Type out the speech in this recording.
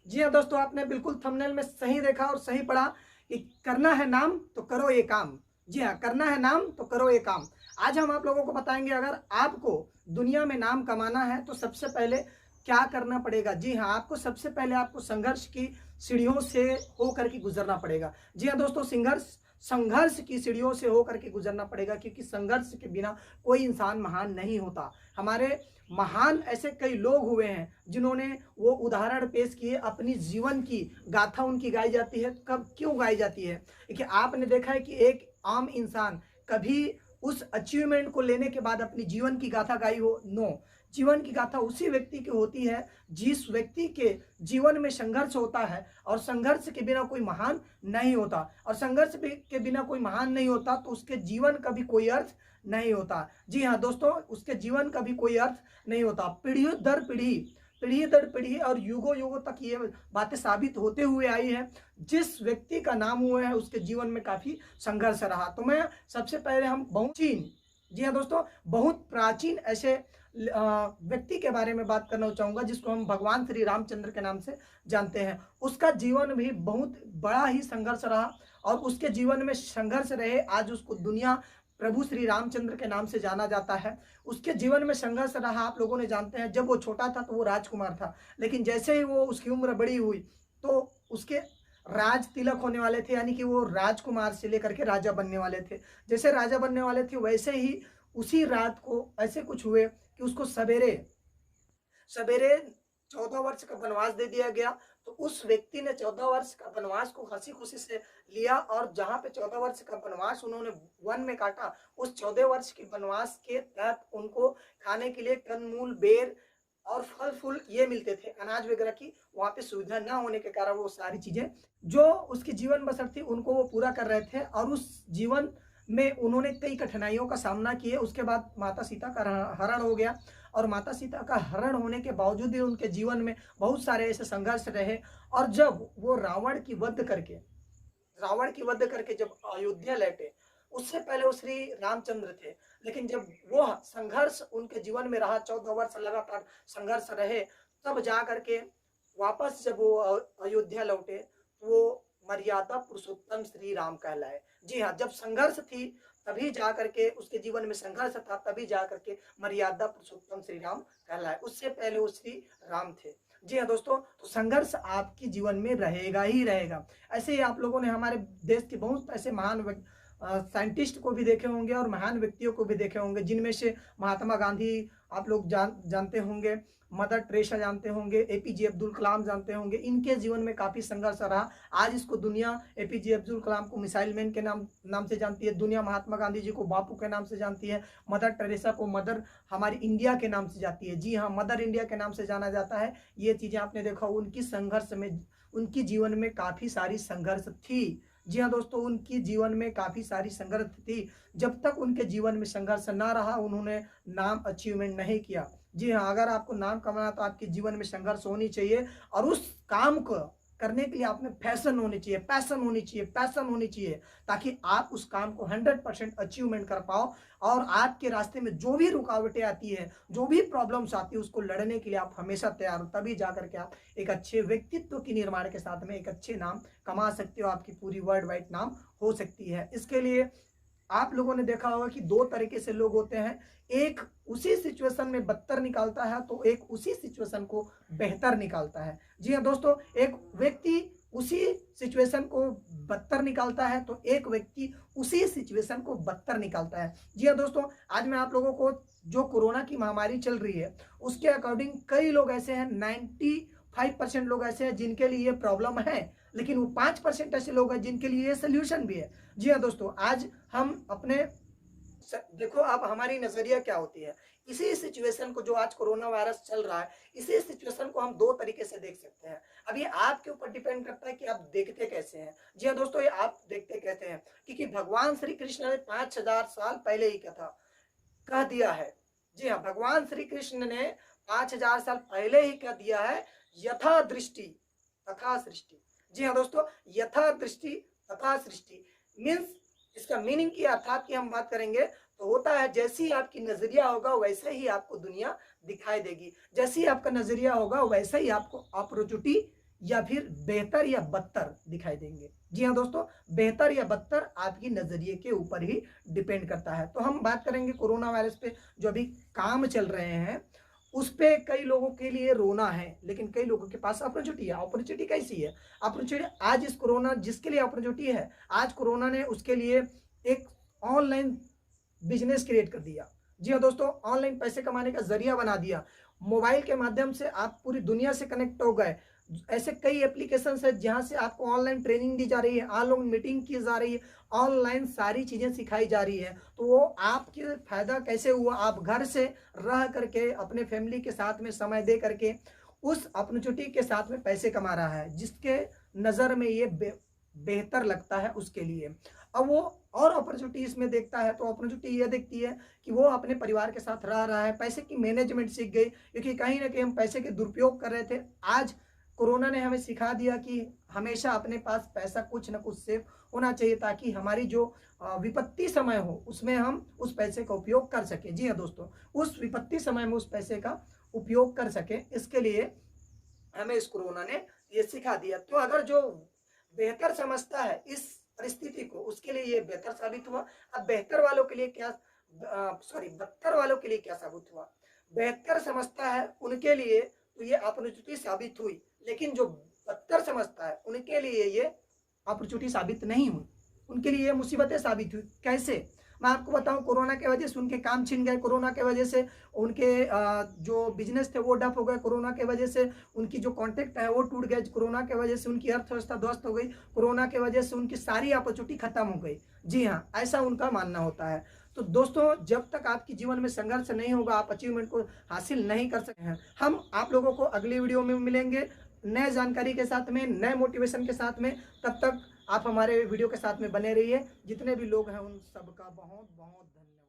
जी हाँ दोस्तों, आपने बिल्कुल थंबनेल में सही देखा और सही पढ़ा कि करना है नाम तो करो ये काम। जी हाँ, करना है नाम तो करो ये काम। आज हम आप लोगों को बताएंगे, अगर आपको दुनिया में नाम कमाना है तो सबसे पहले क्या करना पड़ेगा। जी हाँ, आपको सबसे पहले आपको संघर्ष की सीढ़ियों से होकर के गुजरना पड़ेगा। जी हाँ दोस्तों, संघर्ष संघर्ष की सीढ़ियों से होकर के गुजरना पड़ेगा, क्योंकि संघर्ष के बिना कोई इंसान महान नहीं होता। हमारे महान ऐसे कई लोग हुए हैं जिन्होंने वो उदाहरण पेश किए, अपनी जीवन की गाथा उनकी गाई जाती है। कब क्यों गाई जाती है? कि आपने देखा है कि एक आम इंसान कभी उस अचीवमेंट को लेने के बाद अपनी जीवन की गाथा गाई हो? नो। जीवन की गाथा उसी व्यक्ति की होती है जिस व्यक्ति के जीवन में संघर्ष होता है, और संघर्ष के बिना कोई महान नहीं होता, और संघर्ष के बिना कोई महान नहीं होता तो उसके जीवन का भी कोई अर्थ नहीं होता। जी हाँ दोस्तों, उसके जीवन का भी कोई अर्थ नहीं होता। पीढ़ी दर पीढ़ी, पीढ़ी दर पीढ़ी और युगों युगों तक ये बातें साबित होते हुए आई है। जिस व्यक्ति का नाम हुआ है उसके जीवन में काफी संघर्ष रहा। तो मैं सबसे पहले हम बहुत प्राचीन, जी हाँ दोस्तों, बहुत प्राचीन ऐसे व्यक्ति के बारे में बात करना चाहूंगा जिसको हम भगवान श्री रामचंद्र के नाम से जानते हैं। उसका जीवन भी बहुत बड़ा ही संघर्ष रहा, और उसके जीवन में संघर्ष रहे आज उसको दुनिया प्रभु श्री रामचंद्र के नाम से जाना जाता है। उसके जीवन में संघर्ष रहा, आप लोगों ने जानते हैं। जब वो छोटा था तो वो राजकुमार था, लेकिन जैसे ही वो उसकी उम्र बड़ी हुई तो उसके राज तिलक होने वाले थे, यानी कि वो राजकुमार से लेकर के राजा बनने वाले थे। जैसे राजा बनने वाले थे वैसे ही उसी रात को ऐसे कुछ हुए कि उसको सवेरे सवेरे 14 वर्ष का वनवास दे दिया गया। तो उस व्यक्ति ने 14 वर्ष का वनवास को हंसी खुशी से लिया, और जहां पे 14 वर्ष का वनवास उन्होंने वन में काटा, उस 14 वर्ष के वनवास के तहत उनको खाने के लिए कंदमूल, बेर और फल फूल ये मिलते थे। अनाज वगैरह की वहां पे सुविधा ना होने के कारण वो सारी चीजें जो उसकी जीवन बसर थी उनको वो पूरा कर रहे थे, और उस जीवन में उन्होंने कई कठिनाइयों का सामना किए। उसके बाद माता सीता का हरण हो गया, और माता सीता का हरण होने के बावजूद भी उनके जीवन में बहुत सारे ऐसे संघर्ष रहे। और जब वो रावण की वध करके जब अयोध्या लौटे, उससे पहले वो श्री रामचंद्र थे। लेकिन जब वो संघर्ष उनके जीवन में रहा, 14 वर्ष लगातार संघर्ष रहे, तब जा करके वापस जब वो अयोध्या लौटे तो वो मर्यादा पुरुषोत्तम श्री राम कहलाए। जी हाँ, जब संघर्ष थी तभी जा करके उसके जीवन में संघर्ष था, तभी जा करके मर्यादा पुरुषोत्तम श्री राम कहलाए। उससे पहले वो श्री राम थे। जी हाँ दोस्तों, तो संघर्ष आपके जीवन में रहेगा ही रहेगा। ऐसे ही आप लोगों ने हमारे देश के बहुत ऐसे महान साइंटिस्ट को भी देखे होंगे और महान व्यक्तियों को भी देखे होंगे, जिनमें से महात्मा गांधी आप लोग जानते होंगे, मदर टेरेसा जानते होंगे, एपीजे अब्दुल कलाम जानते होंगे। इनके जीवन में काफी संघर्ष रहा। आज इसको दुनिया एपीजे अब्दुल कलाम को मिसाइल मैन के नाम से जानती है, दुनिया महात्मा गांधी जी को बापू के नाम से जानती है, मदर टेरेसा को मदर हमारी इंडिया के नाम से जाती है। जी हाँ, मदर इंडिया के नाम से जाना जाता है। ये चीजें आपने देखा, उनकी संघर्ष में, उनकी जीवन में काफी सारी संघर्ष थी। जी हाँ दोस्तों, उनकी जीवन में काफी सारी संघर्ष थी। जब तक उनके जीवन में संघर्ष ना रहा उन्होंने नाम अचीवमेंट नहीं किया। जी हाँ, अगर आपको नाम कमाना तो आपके जीवन में संघर्ष होनी चाहिए, और उस काम को करने के लिए आप में पैशन होनी चाहिए, पैशन होनी चाहिए, पैशन होनी चाहिए, ताकि आप उस काम को 100% अचीवमेंट कर पाओ। और आपके रास्ते में जो भी रुकावटें आती है, जो भी प्रॉब्लम्स आती है, उसको लड़ने के लिए आप हमेशा तैयार हो। तभी जाकर के आप एक अच्छे व्यक्तित्व की निर्माण के साथ में एक अच्छे नाम कमा सकते हो, आपकी पूरी वर्ल्ड वाइड नाम हो सकती है। इसके लिए आप लोगों ने देखा होगा कि दो तरीके से लोग होते हैं, एक उसी सिचुएशन में बदतर निकालता है, तो एक उसी सिचुएशन को बेहतर निकालता है। जी हाँ दोस्तों, एक व्यक्ति उसी सिचुएशन को बदतर निकालता है, तो एक व्यक्ति उसी सिचुएशन को बदतर निकालता है। जी हाँ दोस्तों, आज मैं आप लोगों को जो कोरोना की महामारी चल रही है उसके अकॉर्डिंग कई लोग ऐसे हैं, 95% लोग ऐसे हैं जिनके लिए ये प्रॉब्लम है, लेकिन वो 5% ऐसे लोग हैं जिनके लिए ये सोल्यूशन भी है। जी हाँ दोस्तों, आज हम अपने देखो आप हमारी नजरिया क्या होती है। इसी सिचुएशन को जो आज कोरोना वायरस चल रहा है, इसी सिचुएशन को हम दो तरीके से देख सकते हैं। अब ये आपके ऊपर डिपेंड करता है कि आप देखते कैसे हैं। जी हाँ दोस्तों, ये आप देखते कैसे हैं, क्योंकि भगवान श्री कृष्ण ने 5000 साल पहले ही कह दिया है। जी हाँ, भगवान श्री कृष्ण ने 5000 साल पहले ही कह दिया है, यथा दृष्टि तथा सृष्टि। जी हाँ दोस्तों, यथा दृष्टि तथा सृष्टि मीन्स, इसका मीनिंग की अर्थात की हम बात करेंगे तो होता है, जैसी आपकी नजरिया होगा वैसे ही आपको दुनिया दिखाई देगी, जैसी आपका नजरिया होगा वैसे ही आपको अपॉर्चुनिटी या फिर बेहतर या बदतर दिखाई देंगे। जी हाँ दोस्तों, बेहतर या बदतर आपकी नजरिए के ऊपर ही डिपेंड करता है। तो हम बात करेंगे कोरोना वायरस पे जो अभी काम चल रहे हैं उस पे। कई लोगों के लिए रोना है, लेकिन कई लोगों के पास अपॉर्चुनिटी है। अपॉर्चुनिटी कैसी है? अपॉर्चुनिटी आज इस कोरोना जिसके लिए अपॉर्चुनिटी है, आज कोरोना ने उसके लिए एक ऑनलाइन बिजनेस क्रिएट कर दिया। जी हाँ दोस्तों, ऑनलाइन पैसे कमाने का जरिया बना दिया। मोबाइल के माध्यम से आप पूरी दुनिया से कनेक्ट हो गए। ऐसे कई एप्लीकेशंस है जहां से आपको ऑनलाइन ट्रेनिंग दी जा रही है, ऑनलाइन मीटिंग की जा रही है, ऑनलाइन सारी चीजें सिखाई जा रही है। तो वो आपके फायदा कैसे हुआ? आप घर से रह करके अपने फैमिली के साथ में समय दे करके उस अपॉर्चुनिटी के साथ में पैसे कमा रहा है, जिसके नजर में ये बेहतर लगता है उसके लिए। अब वो और अपॉर्चुनिटी इसमें देखता है, तो अपॉर्चुनिटी ये देखती है कि वो अपने परिवार के साथ रह रहा है, पैसे की मैनेजमेंट सीख गई। क्योंकि कहीं ना कहीं हम पैसे के दुरुपयोग कर रहे थे। आज कोरोना ने हमें सिखा दिया कि हमेशा अपने पास पैसा कुछ ना कुछ सेव होना चाहिए, ताकि हमारी जो विपत्ति समय हो उसमें हम उस पैसे का उपयोग कर सके। जी हाँ दोस्तों, उस विपत्ति समय में उस पैसे का उपयोग कर सके, इसके लिए हमें इस कोरोना ने ये सिखा दिया। तो अगर जो बेहतर समझता है इस परिस्थिति को, उसके लिए ये बेहतर साबित हुआ। अब बेहतर वालों के लिए क्या, सॉरी, बदतर वालों के लिए क्या साबित हुआ? बेहतर समझता है उनके लिए तो ये अपॉर्चुनिटी साबित हुई, लेकिन जो बदतर समझता है उनके लिए ये अपॉर्चुनिटी साबित नहीं हुई, उनके लिए ये मुसीबतें साबित हुई। कैसे? मैं आपको बताऊं, कोरोना के वजह से उनके काम छिन गए, कोरोना के वजह से उनके जो बिजनेस थे वो डप हो गए, कोरोना के वजह से उनकी जो कॉन्टेक्ट है वो टूट गए, कोरोना के वजह से उनकी अर्थव्यवस्था ध्वस्त हो गई, कोरोना के वजह से उनकी सारी अपॉर्चुनिटी खत्म हो गई। जी हाँ, ऐसा उनका मानना होता है। तो दोस्तों, जब तक आपके जीवन में संघर्ष नहीं होगा, आप अचीवमेंट को हासिल नहीं कर सकते हैं। हम आप लोगों को अगली वीडियो में मिलेंगे नए जानकारी के साथ में, नए मोटिवेशन के साथ में। तब तक आप हमारे वीडियो के साथ में बने रहिए। जितने भी लोग हैं उन सबका बहुत बहुत धन्यवाद।